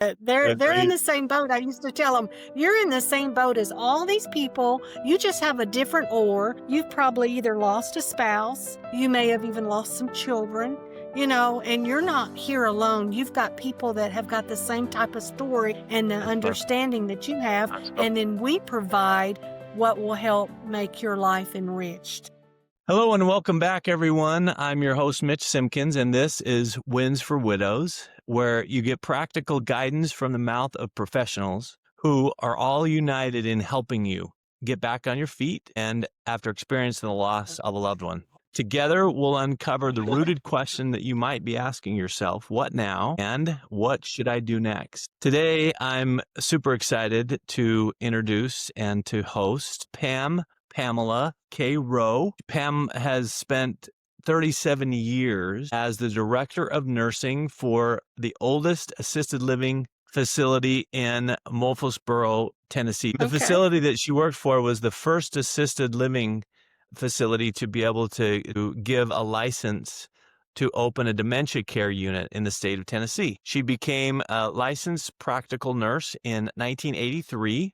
They're in Agreed. the same boat. I used to tell them, you're in the same boat as all these people. You just have a different oar. You've probably either lost a spouse. You may have even lost some children, and you're not here alone. You've got people that have got the same type of story and the That's perfect. understanding that you have. And then we provide what will help make your life enriched. Hello and welcome back, everyone. I'm your host, Mitch Simpkins, and this is Wins for Widows, where you get practical guidance from the mouth of professionals who are all united in helping you get back on your feet and after experiencing the loss of a loved one. Together, we'll uncover the rooted question that you might be asking yourself, what now and what should I do next? Today, I'm super excited to introduce and to host Pamela Roe. Pam has spent 37 years as the director of nursing for the oldest assisted living facility in Murfreesboro, Tennessee. The facility that she worked for was the first assisted living facility to be able to give a license to open a dementia care unit in the state of Tennessee. She became a licensed practical nurse in 1983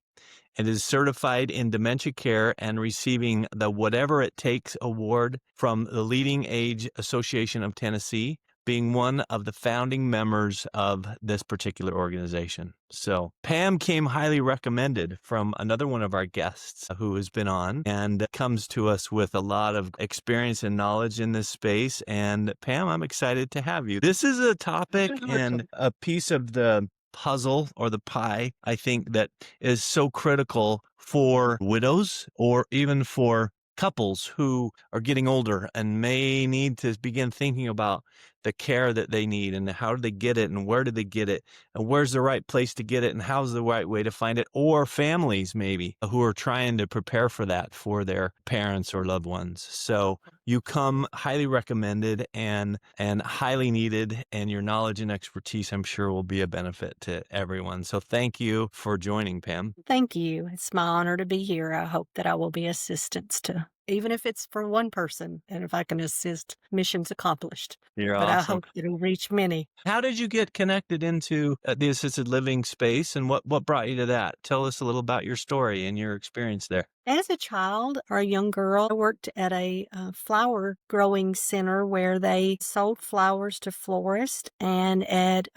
and is certified in dementia care and receiving the Whatever It Takes award from the Leading Age Association of Tennessee, being one of the founding members of this particular organization. So Pam came highly recommended from another one of our guests who has been on and comes to us with a lot of experience and knowledge in this space. And Pam, I'm excited to have you. This is a topic and a piece of the puzzle or the pie, I think, that is so critical for widows or even for couples who are getting older and may need to begin thinking about the care that they need and how do they get it and where do they get it and where's the right place to get it and how's the right way to find it, or families maybe who are trying to prepare for that for their parents or loved ones. So you come highly recommended and highly needed, and your knowledge and expertise, I'm sure, will be a benefit to everyone. So thank you for joining, Pam. Thank you. It's my honor to be here. I hope that I will be assistance to, even if it's for one person, and if I can assist, mission's accomplished. You're But I awesome. hope it'll reach many. How did you get connected into the assisted living space, and what brought you to that? Tell us a little about your story and your experience there. As a child or a young girl, I worked at a flower growing center where they sold flowers to florists. And at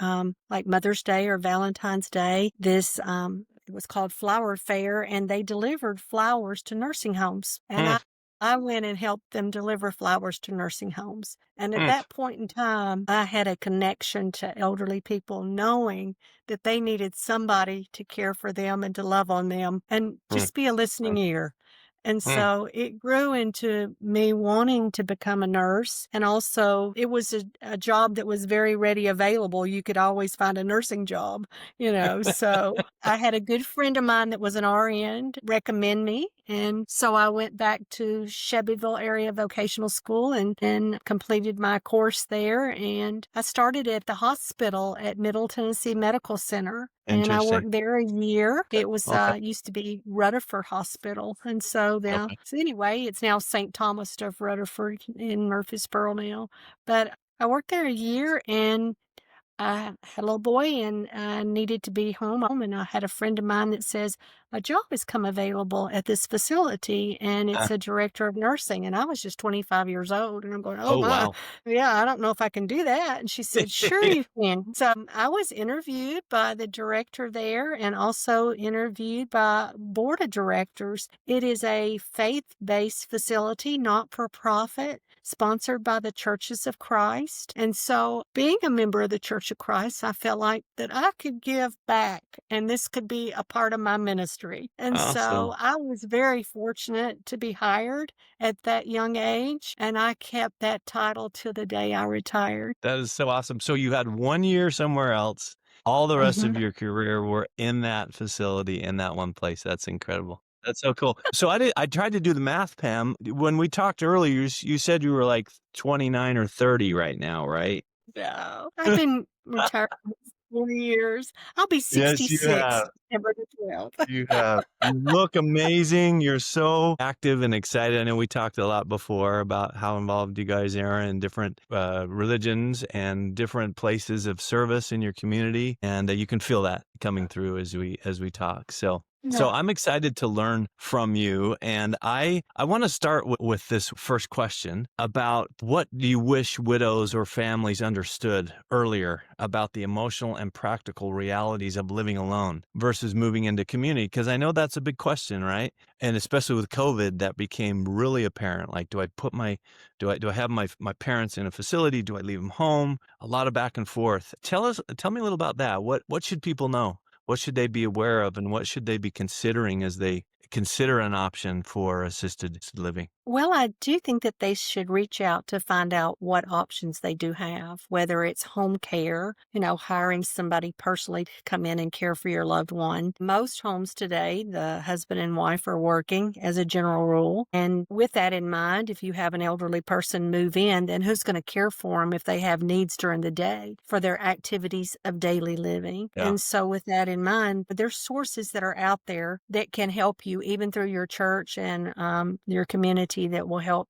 like Mother's Day or Valentine's Day, it was called Flower Fair, and they delivered flowers to nursing homes. And I went and helped them deliver flowers to nursing homes. And at that point in time, I had a connection to elderly people, knowing that they needed somebody to care for them and to love on them and just be a listening ear. And so it grew into me wanting to become a nurse. And also it was a job that was very ready available. You could always find a nursing job, So I had a good friend of mine that was an RN recommend me. And so I went back to Shelbyville Area Vocational School and completed my course there. And I started at the hospital at Middle Tennessee Medical Center. And I worked there a year. It was used to be Rutherford Hospital. And so now, anyway, it's now St. Thomas of Rutherford in Murfreesboro now. But I worked there a year, and I had a little boy, and I needed to be home. And I had a friend of mine that says, a job has come available at this facility, and it's a director of nursing. And I was just 25 years old, and I'm going, oh my, wow. yeah, I don't know if I can do that. And she said, sure you can. So I was interviewed by the director there and also interviewed by board of directors. It is a faith-based facility, not for profit, sponsored by the Churches of Christ. And so being a member of the Church of Christ, I felt like that I could give back, and this could be a part of my ministry. And so I was very fortunate to be hired at that young age, and I kept that title till the day I retired. That is so awesome. So you had 1 year somewhere else. All the rest of your career were in that facility, in that one place. That's incredible. That's so cool. So I tried to do the math, Pam. When we talked earlier, you said you were like 29 or 30 right now, right? No, I've been retired 20 years. I'll be Yes, you 66 have. September the 12th. You have. You look amazing. You're so active and excited. I know we talked a lot before about how involved you guys are in different religions and different places of service in your community, and you can feel that coming through as we talk. So No. I'm excited to learn from you, and I want to start with this first question about what do you wish widows or families understood earlier about the emotional and practical realities of living alone versus moving into community? Because I know that's a big question, right? And especially with COVID, that became really apparent. Like, do I have my parents in a facility? Do I leave them home? A lot of back and forth. Tell me a little about that. What should people know? What should they be aware of, and what should they be considering as they consider an option for assisted living? Well, I do think that they should reach out to find out what options they do have, whether it's home care, hiring somebody personally to come in and care for your loved one. Most homes today, the husband and wife are working as a general rule. And with that in mind, if you have an elderly person move in, then who's going to care for them if they have needs during the day for their activities of daily living? Yeah, And so, with that in mind, there's sources that are out there that can help you, even through your church and your community, that will help,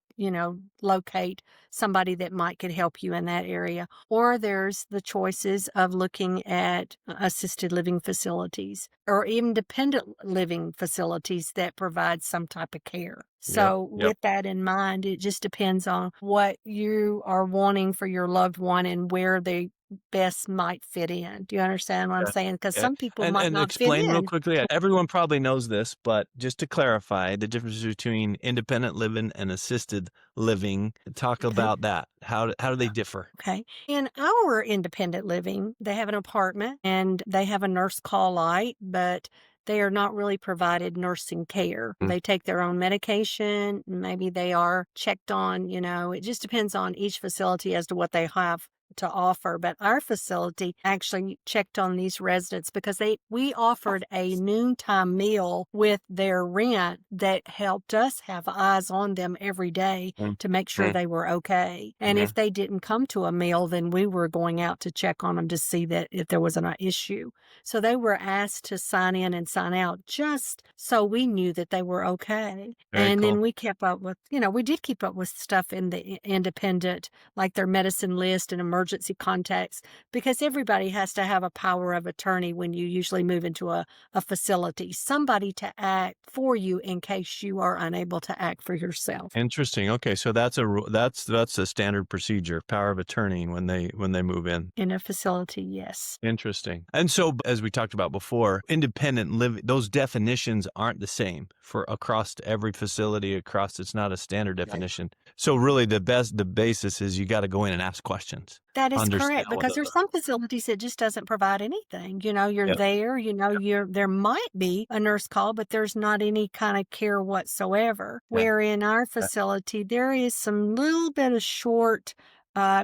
locate somebody that could help you in that area. Or there's the choices of looking at assisted living facilities or even dependent living facilities that provide some type of care. yep, So, yep. with that in mind, it just depends on what you are wanting for your loved one and where they best might fit in. Do you understand what I'm Yeah, saying? Because yeah. some people might And not fit explain real in. quickly. Everyone probably knows this, but just to clarify, the difference between independent living and assisted living. Talk Okay. about that. How do they differ? Okay. In our independent living, they have an apartment and they have a nurse call light, but they are not really provided nursing care. Mm, They take their own medication. Maybe they are checked on, it just depends on each facility as to what they have to offer. But our facility actually checked on these residents because we offered a noontime meal with their rent that helped us have eyes on them every day mm, to make sure mm. they were okay. And Yeah, if they didn't come to a meal, then we were going out to check on them to see that if there was an issue. So they were asked to sign in and sign out just so we knew that they were okay. very And cool. then we kept up with, we did keep up with stuff in the independent, like their medicine list and emergency contacts, because everybody has to have a power of attorney when you usually move into a facility, somebody to act for you in case you are unable to act for yourself. Interesting. Okay, so that's a standard procedure, power of attorney when they move in. In a facility, yes. Interesting. And so, as we talked about before, independent living, those definitions aren't the same for across every facility across. It's not a standard Right. definition. So really the basis is you got to go in and ask questions, That is understand correct, what because the, there's some facilities that just doesn't provide anything. You're yeah, there, there might be a nurse call, but there's not any kind of care whatsoever. yeah, Where in our facility, there is some little bit of short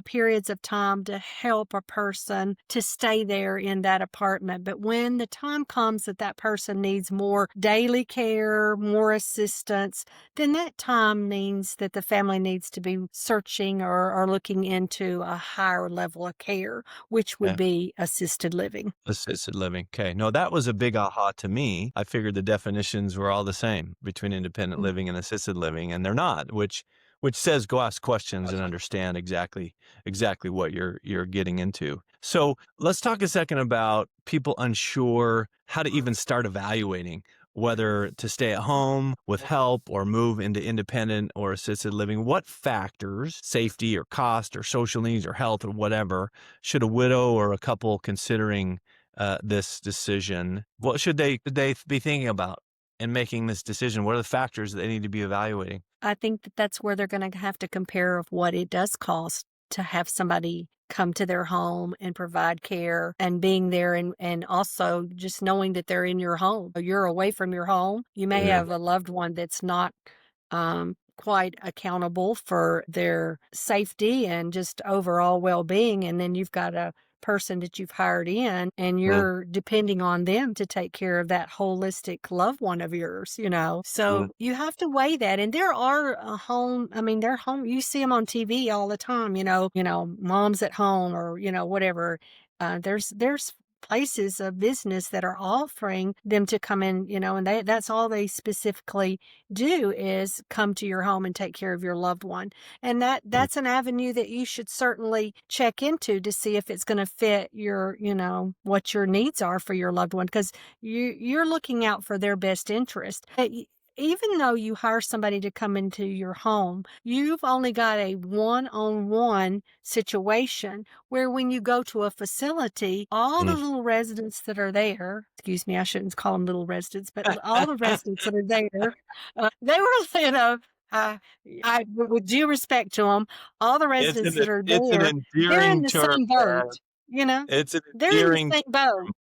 periods of time to help a person to stay there in that apartment. But when the time comes that that person needs more daily care, more assistance, then that time means that the family needs to be searching or looking into a higher level of care, which would yeah. be assisted living Assisted living. Okay. No, that was a big aha to me. I figured the definitions were all the same between independent mm, living and assisted living, and they're not, which says go ask questions and understand exactly what you're getting into. So let's talk a second about people unsure how to even start evaluating whether to stay at home with help or move into independent or assisted living. What factors, safety or cost or social needs or health or whatever, should a widow or a couple considering this decision? What should they be thinking about in making this decision? What are the factors that they need to be evaluating? I think that that's where they're going to have to compare of what it does cost to have somebody come to their home and provide care and being there and also just knowing that they're in your home. You're away from your home. You may Yeah. have a loved one that's not quite accountable for their safety and just overall well-being. And then you've got a person that you've hired in and Mm, you're depending on them to take care of that holistic loved one of yours. mm, So you have to weigh that. And there are they're home. You see them on TV all the time, moms at home or, whatever. There's places of business that are offering them to come in, and that's all they specifically do is come to your home and take care of your loved one. And Mm. that's an avenue that you should certainly check into to see if it's going to fit your, what your needs are for your loved one, because you're looking out for their best interest. Even though you hire somebody to come into your home, you've only got a one-on-one situation where when you go to a facility, all the Mm. little residents that are there, excuse me, I shouldn't call them little residents, but all the residents that are there, they were, uh, with due respect to them, all the residents that are It's an there, they're in endearing the term, same boat, man. you know? It's an They're in the endearing same boat. term.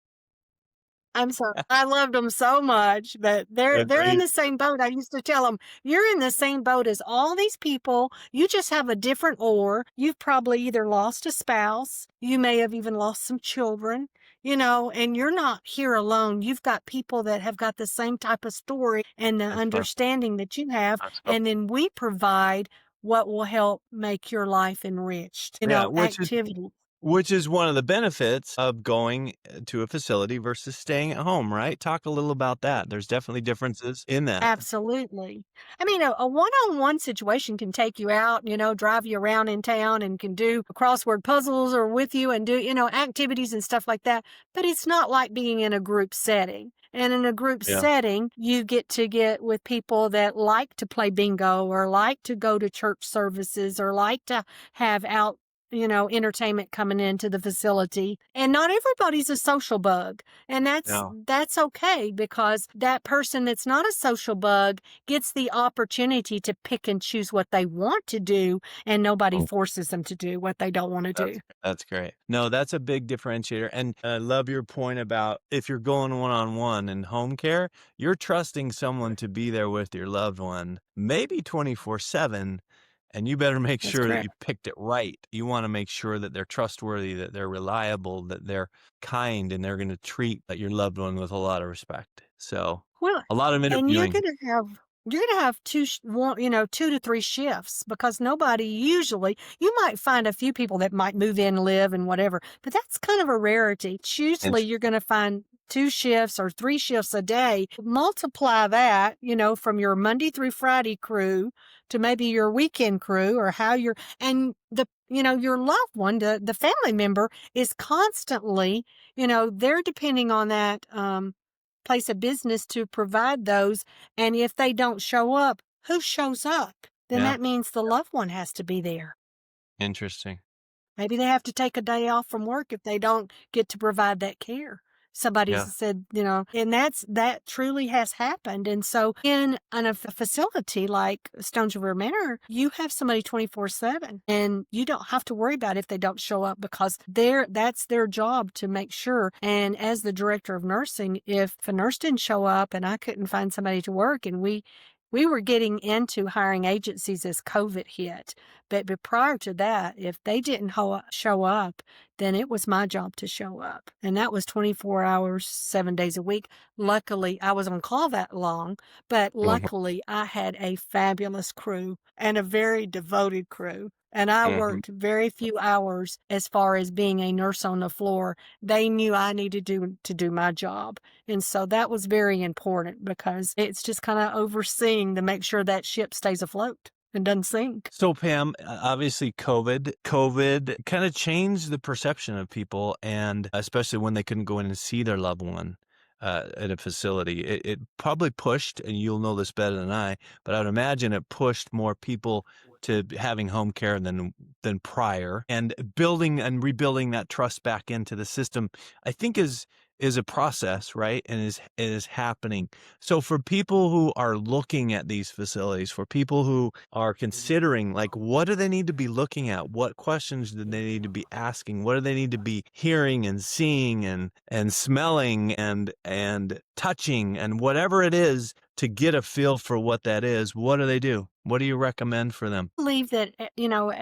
I'm sorry. I loved them so much, but they're in Agreed. the same boat. I used to tell them, "You're in the same boat as all these people. You just have a different oar. You've probably either lost a spouse, you may have even lost some children, and you're not here alone. You've got people that have got the same type of story and the That's right. understanding that you have, That's good. and then we provide what will help make your life enriched, Yeah, which is activity." which is one of the benefits of going to a facility versus staying at home, right? Talk a little about that. There's definitely differences in that. Absolutely. I mean, a one-on-one situation can take you out, drive you around in town and can do crossword puzzles or with you and do, activities and stuff like that. But it's not like being in a group setting. And in a group Yeah. setting, you get with people that like to play bingo or like to go to church services or like to have out, entertainment coming into the facility. And not everybody's a social bug. And No. that's okay, because that person that's not a social bug gets the opportunity to pick and choose what they want to do, and nobody forces them to do what they don't want to do. That's great. No, that's a big differentiator. And I love your point about if you're going one-on-one in home care, you're trusting someone to be there with your loved one, maybe 24/7, and you better make That's sure that correct. you picked it right. You want to make sure that they're trustworthy, that they're reliable, that they're kind, and they're going to treat your loved one with a lot of respect. So, Well, a lot of and interviewing. you're gonna have 2 to 3 shifts, because nobody usually, you might find a few people that might move in, live, and whatever, but that's kind of a rarity. It's usually Int you're gonna find 2 shifts or 3 shifts a day. Multiply that, from your Monday through Friday crew to maybe your weekend crew, or how you're, and your loved one, the family member is constantly, they're depending on that, place of business to provide those. And if they don't show up, who shows up? Then Yeah, that means the loved one has to be there. interesting. Maybe they have to take a day off from work if they don't get to provide that care. Somebody Yeah. said, and that truly has happened. And so in a facility like Stones River Manor, you have somebody 24/7, and you don't have to worry about if they don't show up, because that's their job to make sure. And as the director of nursing, if a nurse didn't show up and I couldn't find somebody to work, and we were getting into hiring agencies as COVID hit. But prior to that, if they didn't show up, then it was my job to show up. And that was 24 hours, 7 days a week. Luckily, I was on call that long, but Mhm, luckily I had a fabulous crew and a very devoted crew. And I mhm. worked very few hours as far as being a nurse on the floor. They knew I needed to do my job. And so that was very important, because it's just kind of overseeing to make sure that ship stays afloat and doesn't sink. So Pam, obviously COVID kind of changed the perception of people, and especially when they couldn't go in and see their loved one at a facility. It probably pushed, and you'll know this better than I, but I would imagine it pushed more people to having home care than prior, and building and rebuilding that trust back into the system, I think is a process, right? And is happening. So for people who are looking at these facilities, for people who are considering, like, what do they need to be looking at? What questions do they need to be asking? What do they need to be hearing and seeing and smelling and touching and whatever it is to get a feel for what that is? What do they do? What do you recommend for them? Believe that,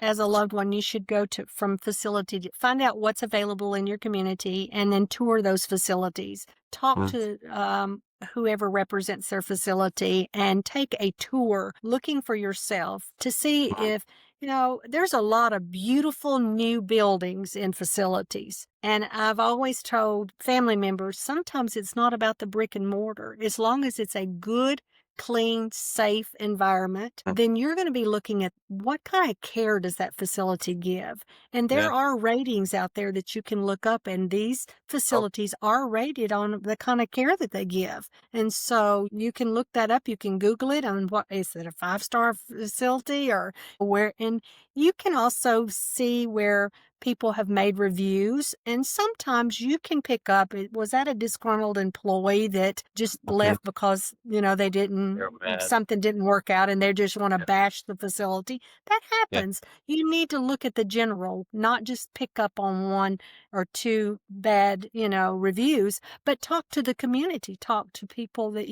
as a loved one, you should go to from facility to find out what's available in your community, and then tour those facilities. Talk Mm. to whoever represents their facility and take a tour, looking for yourself to see if There's a lot of beautiful new buildings in facilities. And I've always told family members sometimes it's not about the brick and mortar. As long as it's a good, clean, safe environment, then you're going to be looking at what kind of care does that facility give. And Yeah. there are ratings out there that you can look up, and these Oh, facilities are rated on the kind of care that they give. And so you can look that up. You can Google it on what is it, a 5-star facility or where, and you can also see where people have made reviews, and sometimes you can pick up, was that a disgruntled employee that just mhm. left because, they didn't, They're mad. something didn't work out and they just want to Yeah. bash the facility? That Yeah. happens. You need to look at the general, not just pick up on one or two bad, reviews, but talk to the community, talk to people that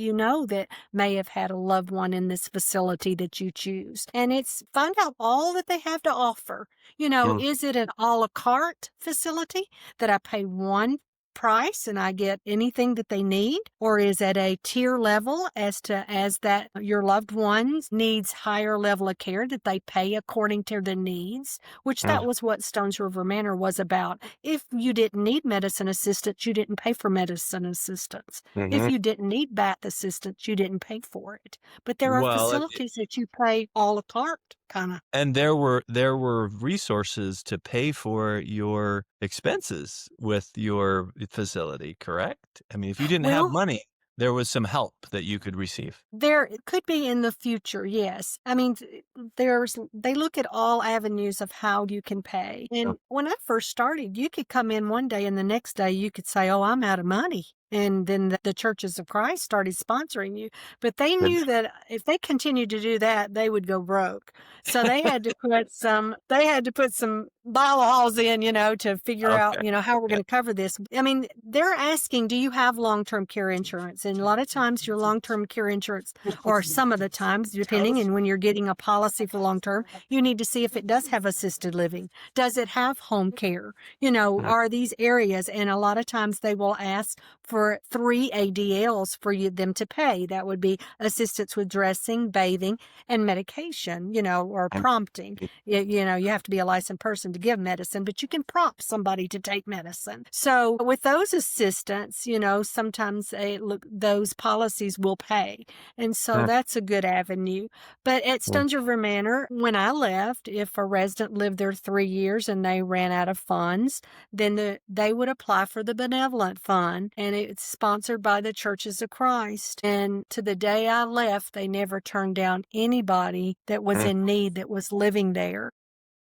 that may have had a loved one in this facility that you choose. And it's find out all that they have to offer. Mm. Is it an a la carte facility that I pay one price and I get anything that they need? Or is it a tier level as that your loved ones needs higher level of care that they pay according to their needs? Which that Mm. was what Stones River Manor was about. If you didn't need medicine assistance, you didn't pay for medicine assistance. If Mhm. you didn't need bath assistance, you didn't pay for it. But there are Well, facilities that you pay a la carte kind of. and there were resources to pay for your expenses with your facility, correct? I mean, if you didn't have Well, money, there was some help that you could receive. there it could be in the future, yes. I mean, they look at all avenues of how you can pay. Yeah. And when I first started, you could come in one day and the next day you could say, "Oh, I'm out of money." And then the Churches of Christ started sponsoring you. But they Good. knew that if they continued to do that, they would go broke. So they had to put some bylaws in, to figure out, Okay. how we're Yeah. going to cover this. I mean, they're asking, do you have long-term care insurance? And a lot of times your long-term care insurance, or some of the times, depending, and when you're getting a policy for long-term, you need to see if it does have assisted living. Does it have home care? Mm. Are these areas? And a lot of times they will ask for 3 ADLs for them to pay. That would be assistance with dressing, bathing, and medication, or Mm. prompting. You have to be a licensed person to give medicine, but you can prompt somebody to take medicine. So with those assistants, sometimes those policies will pay. And so Mm. that's a good avenue. But at Mm. Stones River Manor, when I left, if a resident lived there 3 years and they ran out of funds, then they would apply for the benevolent fund, and it's sponsored by the Churches of Christ. And to the day I left, they never turned down anybody that was Mm. in need that was living there,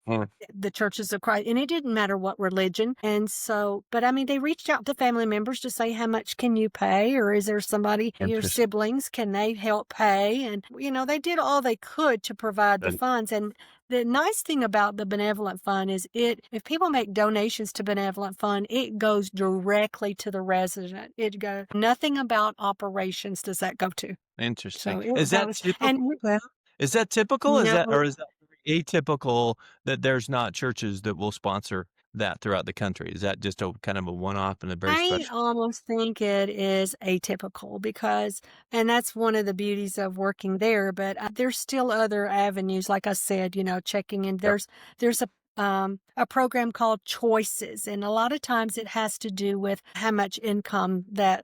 Mm. the Churches of Christ, and it didn't matter what religion. And so, but I mean, they reached out to family members to say, how much can you pay? Or is there somebody, your Interesting. siblings, can they help pay? And, they did all they could to provide the Good. funds. And the nice thing about the benevolent fund is if people make donations to benevolent fund, it goes directly to the resident. It goes, nothing about operations does that go to. Interesting. So Is that that was, and typical, Pam? Is that typical? Is that no, or is that very atypical that there's not churches that will sponsor that throughout the country? Is that just a kind of a one-off and a very I special? almost think it is atypical because, and that's one of the beauties of working there, but there's still other avenues. Like I said, checking in. Yep. There's a program called Choices, and a lot of times it has to do with how much income that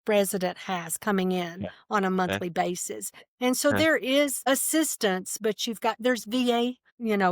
resident has coming in Yeah. on a Okay. monthly basis. And so Okay. there is assistance, but there's VA,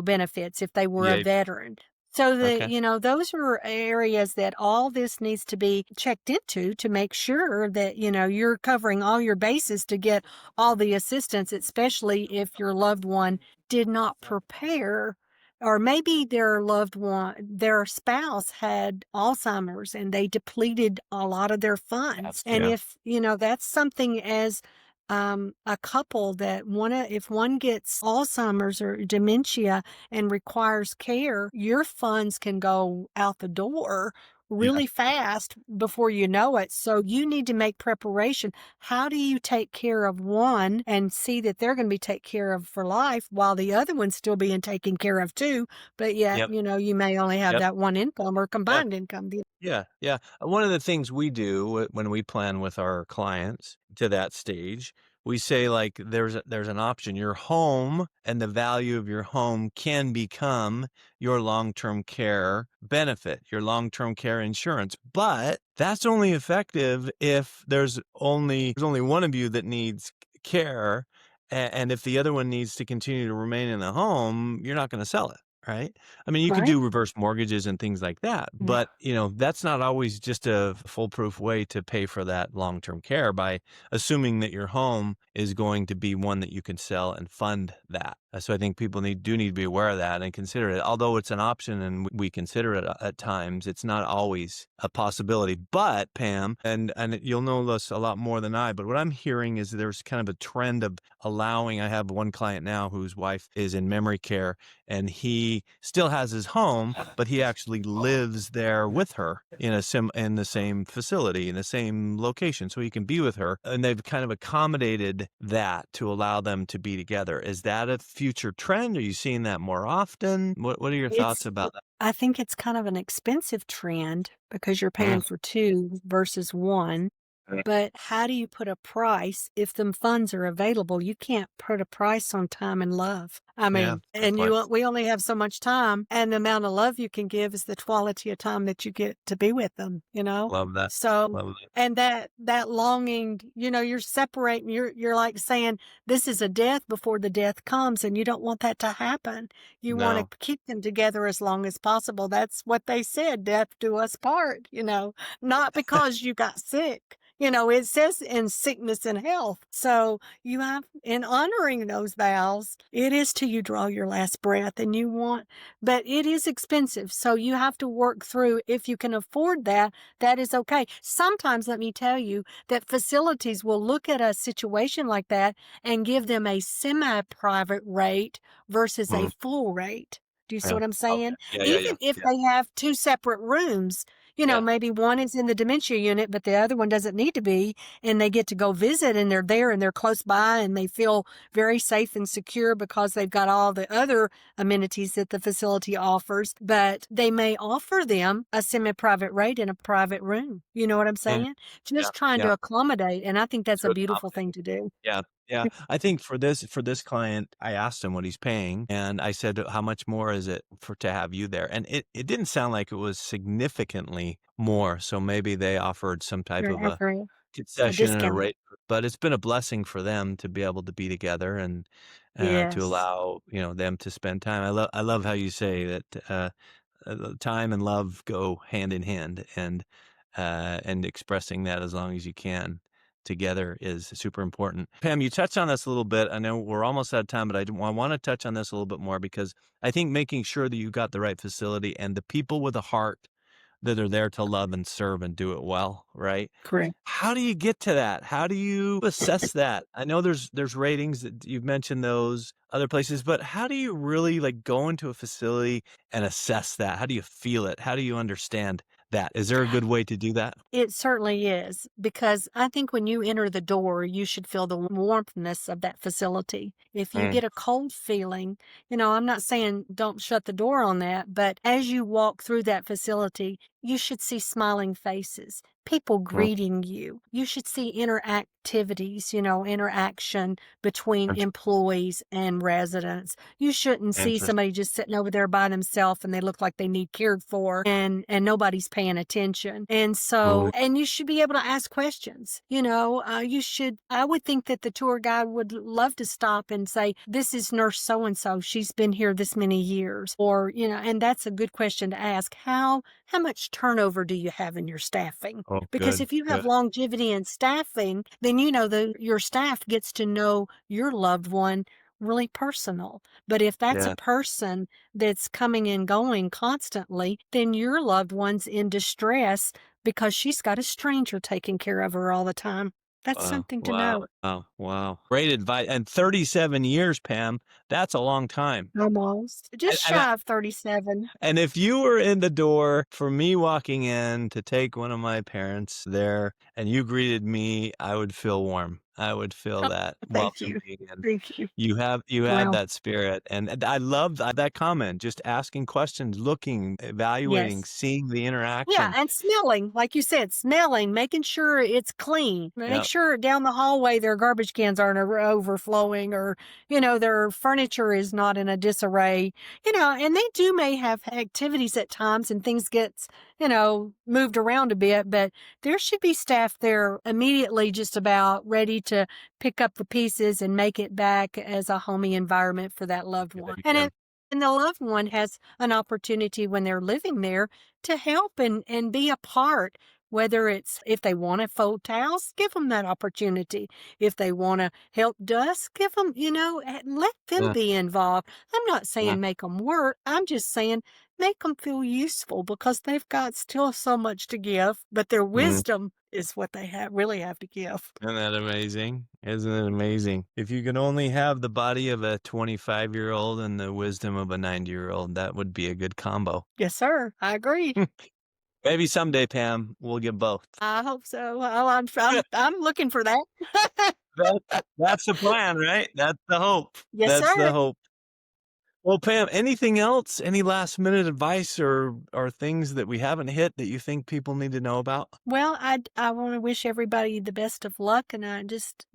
benefits if they were a Yeah. veteran. So Okay. those are areas that all this needs to be checked into to make sure that, you're covering all your bases to get all the assistance, especially if your loved one did not prepare, or maybe their spouse had Alzheimer's and they depleted a lot of their funds. And Yeah. if, that's something as a couple that if one gets Alzheimer's or dementia and requires care, your funds can go out the door Yeah. really fast before you know it. So you need to make preparation. How do you take care of one and see that they're going to be taken care of for life while the other one's still being taken care of too? But yet, Yep. you may only have Yep. that one income or Yeah. combined income. Yeah, yeah. One of the things we do when we plan with our clients to that stage, we say like there's an option. Your home and the value of your home can become your long-term care benefit, your long-term care insurance. But that's only effective if there's only one of you that needs care, and if the other one needs to continue to remain in the home, you're not going to sell it, right? I mean, you could Right? do reverse mortgages and things like that, Yeah. but that's not always just a foolproof way to pay for that long-term care by assuming that your home is going to be one that you can sell and fund that. So I think people do need to be aware of that and consider it. Although it's an option and we consider it at times, it's not always a possibility. But Pam, and you'll know this a lot more than I, but what I'm hearing is there's kind of a trend of allowing. I have one client now whose wife is in memory care, and he still has his home, but he actually lives there with her in the same facility, in the same location, so he can be with her. And they've kind of accommodated that to allow them to be together. Is that a future trend? Are you seeing that more often? What are your thoughts It's about that? I think it's kind of an expensive trend because you're Mm, paying for 2 versus 1. mm. But how do you put a price if them funds are available? You can't put a price on time and love. I Yeah, mean, good point. we only have so much time, and the amount of love you can give is the quality of time that you get to be with them, you know? Love that. So, Love that. and that longing, you're separating, you're like saying, this is a death before the death comes, and you don't want that to happen. You want No. to keep them together as long as possible. That's what they said, death do us part, not because you got sick. It says in sickness and health. So you have, in honoring those vows, it is till you draw your last breath but it is expensive. So you have to work through, if you can afford that, that is okay. Sometimes, let me tell you, that facilities will look at a situation like that and give them a semi-private rate versus a Mm, full rate. Do you see yeah. what I'm Okay. saying? Yeah, yeah, yeah, Even if yeah, they have 2 separate rooms, yeah. maybe one is in the dementia unit, but the other one doesn't need to be, and they get to go visit and they're there and they're close by and they feel very safe and secure because they've got all the other amenities that the facility offers. But they may offer them a semi-private rate in a private room. You know what I'm Mm, saying? yeah, Just trying yeah. to accommodate. And I think that's a To beautiful accommodate. thing to do. Yeah, yeah. I think for this client, I asked him what he's paying, and I said, "How much more is it for to have you there?" And it didn't sound like it was significantly more, so maybe they offered some type You're of a offering a concession and a discount. rate, but it's been a blessing for them to be able to be together and, to Yes. allow, them to spend time. I love how you say that, time and love go hand in hand, and expressing that as long as you can together is super important. Pam, you touched on this a little bit. I know we're almost out of time, but I want to touch on this a little bit more because I think making sure that you got the right facility and the people with a heart that are there to love and serve and do it well, right? Correct. How do you get to that? How do you assess that? I know there's ratings that you've mentioned those other places, but how do you really like go into a facility and assess that? How do you feel it? How do you understand that? Is there a good way to do that? It certainly is, because I think when you enter the door, you should feel the warmthness of that facility. If you Mm, get a cold feeling, I'm not saying don't shut the door on that, but as you walk through that facility, you should see smiling faces, people mm, greeting you. You should see interactivities, interaction between int- employees and residents. You shouldn't see Interesting. somebody just sitting over there by themselves and they look like they need cared for and nobody's paying attention. And Mm, so, and you should be able to ask questions. I would think that the tour guide would love to stop and say, this is nurse so and so. She's been here this many years. Or, and that's a good question to ask. How much turnover do you have in your staffing? oh, Because good, if you have good. longevity in staffing, then your staff gets to know your loved one really personal. But if that's a Yeah. person that's coming and going constantly, then your loved one's in distress because she's got a stranger taking care of her all the time. That's Wow. something to Wow. know. Wow. Wow. Great advice. And 37 years, Pam, that's a long time. Almost. Just And shy of 37. And if you were in the door for me walking in to take one of my parents there and you greeted me, I would feel warm. I would feel that Thank you. welcoming, and Thank you. you have Well, that spirit, and I love that comment, just asking questions, looking, evaluating, yes. seeing the Yeah, interaction. and smelling, like you said, smelling, making sure it's clean. Make Yeah, sure down the hallway their garbage cans aren't overflowing or, their furniture is not in a disarray. And they do may have activities at times and things gets, moved around a bit, but there should be staff there immediately just about ready to pick up the pieces and make it back as a homey environment for that loved yeah, one. you And can. and the loved one has an opportunity when they're living there to help and be a part, whether it's if they want to fold towels, give them that opportunity. If they want to help dust, give them, let them Yeah, be involved. I'm not yeah, saying make them work. I'm just saying make them feel useful because they've got still so much to give, but their mhm. wisdom is what they really have to give. Isn't that amazing? Isn't it amazing? If you could only have the body of a 25-year-old and the wisdom of a 90-year-old, that would be a good combo. Yes, sir. I agree. Maybe someday, Pam, we'll get both. I hope so. Well, I'm looking for that. That's the plan, right? That's the hope. Yes, That's the sir. hope. Well, Pam, anything else? Any last minute advice or things that we haven't hit that you think people need to know about? Well, I want to wish everybody the best of luck, and I just,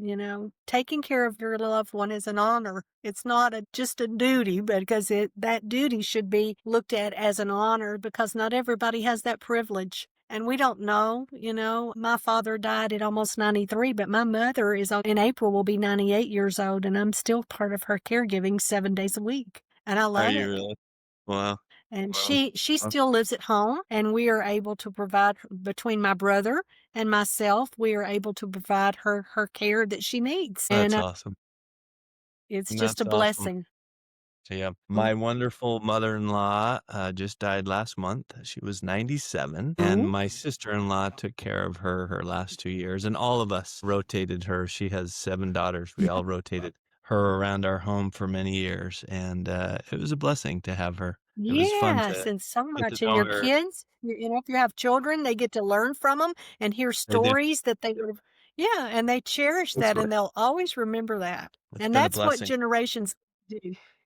taking care of your loved one is an honor. It's not just a duty, but because that duty should be looked at as an honor because not everybody has that privilege. And we don't know, my father died at almost 93, but my mother in April will be 98 years old, and I'm still part of her caregiving 7 days a week. And I Are love you it. really? Wow. And Wow. she Wow. still lives at home, and we are able to provide between my brother and myself, we are able to provide her care that she needs, and, That's awesome. it's just a That's awesome. blessing. So, yeah, Mm. my wonderful mother-in-law, just died last month. She was 97, and Mhm. my sister-in-law took care of her last 2 years, and all of us rotated her. She has 7 daughters. We all rotated her around our home for many years, and, it was a blessing to have her. It was fun Yes, to and so get to much, and know your her. kids, if you have children, they get to learn from them and hear They do. stories that they would've yeah, and they cherish It's that, been and they'll always remember that, it's and been a that's what blessing. generations do,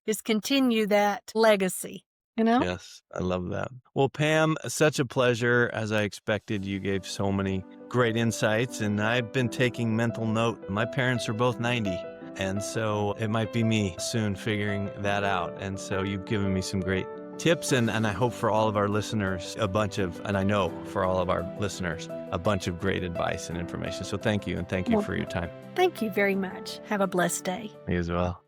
is continue that legacy, you know? Yes, I love that. Well, Pam, such a pleasure. As I expected, you gave so many great insights, and I've been taking mental note. My parents are both 90, and so it might be me soon figuring that out. And so you've given me some great tips, and I hope for all of our listeners, and I know for all of our listeners, a bunch of great advice and information. So thank you, and thank you Well, for your time. thank you very much. Have a blessed day. You as well.